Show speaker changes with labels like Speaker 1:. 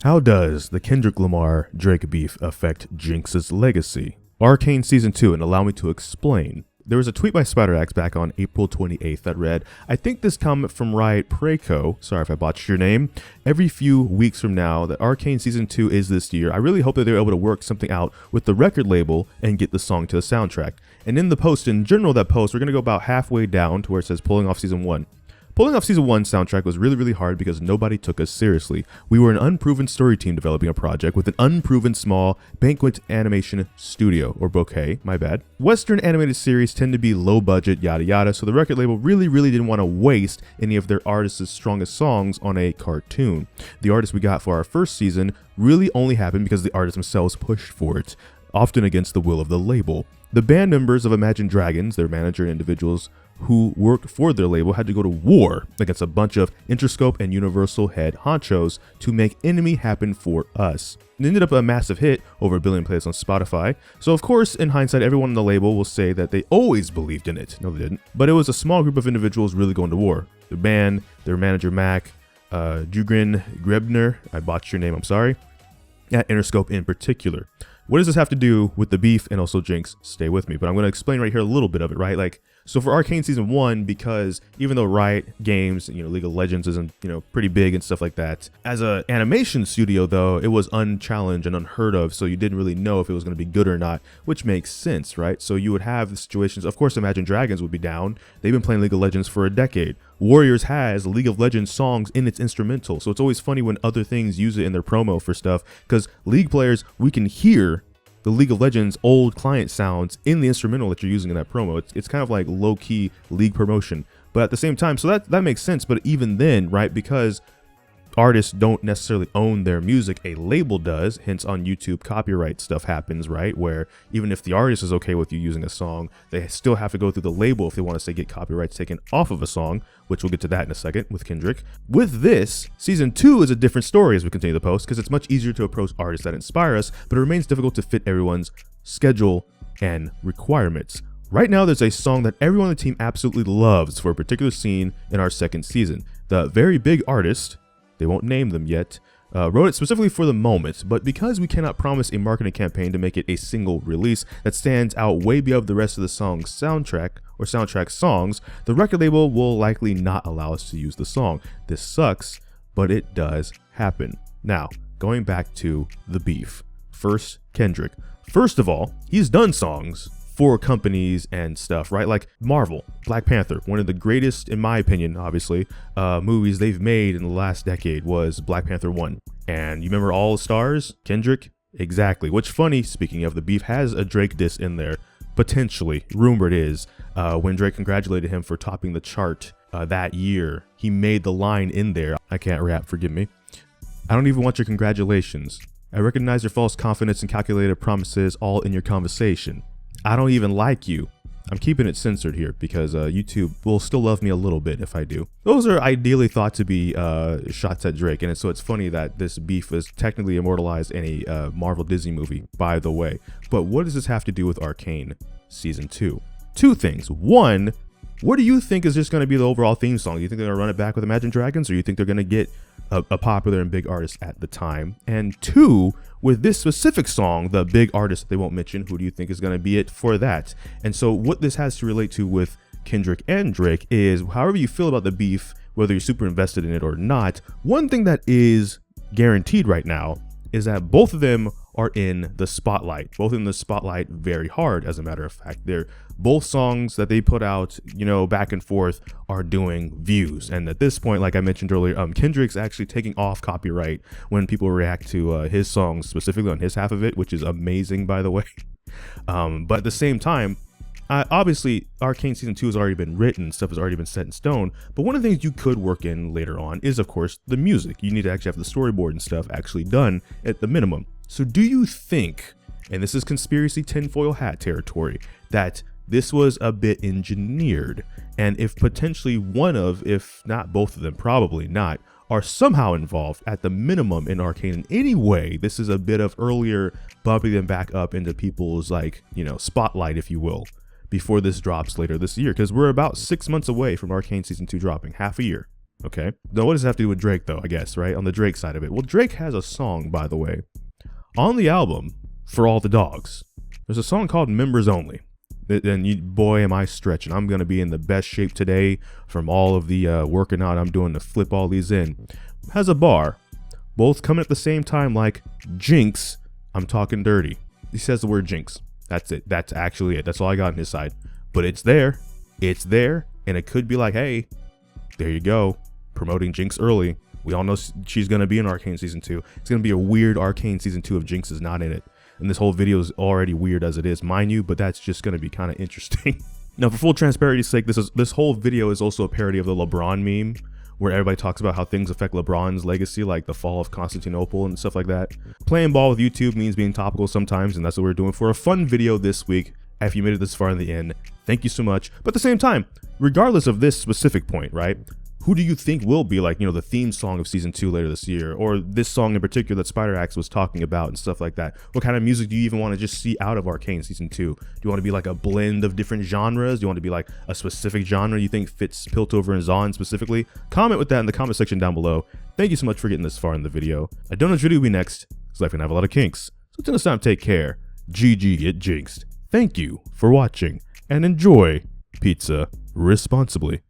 Speaker 1: How does the Kendrick Lamar Drake beef affect Jinx's legacy? Arcane Season 2, and allow me to explain. There was a tweet by SpiderX back on April 28th that read, I think this comment from Riot Preco, sorry if I botched your name, every few weeks from now that Arcane Season 2 is this year. I really hope that they're able to work something out with the record label and get the song to the soundtrack. And in the post, in general, that post, we're going to go about halfway down to where it says pulling off Season 1. Pulling off Season 1 soundtrack was really hard because nobody took us seriously. We were an unproven story team developing a project with an unproven small banquet animation studio, or bouquet, my bad. Western animated series tend to be low budget, yada yada, so the record label really didn't want to waste any of their artists' strongest songs on a cartoon. The artists we got for our first season really only happened because the artists themselves pushed for it, often against the will of the label. The band members of Imagine Dragons, their manager and individuals who worked for their label, had to go to war against a bunch of Interscope and Universal head honchos to make Enemy happen for us. It ended up a massive hit, over 1 billion plays on Spotify. So of course, in hindsight, everyone on the label will say that they always believed in it. No, they didn't. But it was a small group of individuals really going to war. The band, their manager Mac, Jugrin Grebner, I botched your name, I'm sorry, at Interscope in particular. What does this have to do with the beef and also Jinx? Stay with me, but I'm going to explain right here a little bit of it, right? Like, so for Arcane Season 1, because even though Riot Games, League of Legends isn't, pretty big and stuff like that, as an animation studio, though, it was unchallenged and unheard of, so you didn't really know if it was going to be good or not, which makes sense, right? So you would have the situations, of course, Imagine Dragons would be down. They've been playing League of Legends for a decade. Warriors has League of Legends songs in its instrumental, so it's always funny when other things use it in their promo for stuff, because League players, we can hear the League of Legends old client sounds in the instrumental that you're using in that promo. It's kind of like low-key League promotion, but at the same time, so that makes sense. But even then, right, because artists don't necessarily own their music, a label does, hence on YouTube copyright stuff happens, right, where even if the artist is okay with you using a song, they still have to go through the label if they want to say get copyrights taken off of a song, which we'll get to that in a second with Kendrick. With this, Season 2 is a different story as we continue the post, because it's much easier to approach artists that inspire us, but it remains difficult to fit everyone's schedule and requirements. Right now, there's a song that everyone on the team absolutely loves for a particular scene in our second season. The very big artist, they won't name them yet, wrote it specifically for the moment, but because we cannot promise a marketing campaign to make it a single release that stands out way above the rest of the song's soundtrack or soundtrack songs, the record label will likely not allow us to use the song. This sucks, but it does happen. Now, going back to the beef. First, Kendrick. First of all, he's done songs for companies and stuff, right? Like Marvel, Black Panther, one of the greatest, in my opinion, obviously, movies they've made in the last decade was Black Panther 1. And you remember All the Stars? Kendrick? Exactly. Which, funny, speaking of the beef, has a Drake diss in there, potentially, rumored is, when Drake congratulated him for topping the chart that year. He made the line in there, I can't rap, forgive me, I don't even want your congratulations. I recognize your false confidence and calculated promises all in your conversation. I don't even like you. I'm keeping it censored here because YouTube will still love me a little bit if I do. Those are ideally thought to be shots at Drake, and so it's funny that this beef is technically immortalized in a Marvel Disney movie, by the way. But what does this have to do with Arcane Season 2? Two things. One, what do you think is just going to be the overall theme song? Do you think they're going to run it back with Imagine Dragons, or do you think they're going to get a popular and big artist at the time? And two, with this specific song, the big artist they won't mention, who do you think is going to be it for that? And so what this has to relate to with Kendrick and Drake is, however you feel about the beef, whether you're super invested in it or not, one thing that is guaranteed right now is that both of them are in the spotlight, very hard. As a matter of fact, they're both songs that they put out, back and forth, are doing views. And at this point, like I mentioned earlier, Kendrick's actually taking off copyright when people react to his songs, specifically on his half of it, which is amazing, by the way. But at the same time, obviously, Arcane Season 2 has already been written, stuff has already been set in stone, but one of the things you could work in later on is, of course, the music. You need to actually have the storyboard and stuff actually done at the minimum. So do you think, and this is conspiracy tinfoil hat territory, that this was a bit engineered? And if potentially one of, if not both of them, probably not, are somehow involved at the minimum in Arcane in any way, this is a bit of earlier bumping them back up into people's, spotlight, if you will, before this drops later this year, because we're about 6 months away from Arcane Season 2 dropping, half a year. Okay. Now, what does it have to do with Drake, though, I guess, right? On the Drake side of it. Well, Drake has a song, by the way, on the album For All the Dogs. There's a song called Members Only. And boy, am I stretching. I'm going to be in the best shape today from all of the working out I'm doing to flip all these in. Has a bar, both coming at the same time like, Jinx, I'm talking dirty. He says the word Jinx. That's it. That's actually it. That's all I got on his side. But it's there. It's there. And it could be like, hey, there you go. Promoting Jinx early. We all know she's going to be in Arcane Season 2. It's going to be a weird Arcane Season 2 if Jinx is not in it. And this whole video is already weird as it is, mind you, but that's just going to be kind of interesting. Now, for full transparency's sake, this whole video is also a parody of the LeBron meme, where everybody talks about how things affect LeBron's legacy, like the fall of Constantinople and stuff like that. Playing ball with YouTube means being topical sometimes, and that's what we're doing for a fun video this week. If you made it this far in the end, thank you so much. But at the same time, regardless of this specific point, right? Who do you think will be like, the theme song of season 2 later this year, or this song in particular that Spider Axe was talking about and stuff like that? What kind of music do you even want to just see out of Arcane season 2? Do you want to be like a blend of different genres? Do you want to be like a specific genre you think fits Piltover and Zon specifically? Comment with that in the comment section down below. Thank you so much for getting this far in the video. I don't know which video will be next, because life can have a lot of kinks. So until next time, take care. ggGetJinxed. Thank you for watching, and enjoy pizza responsibly.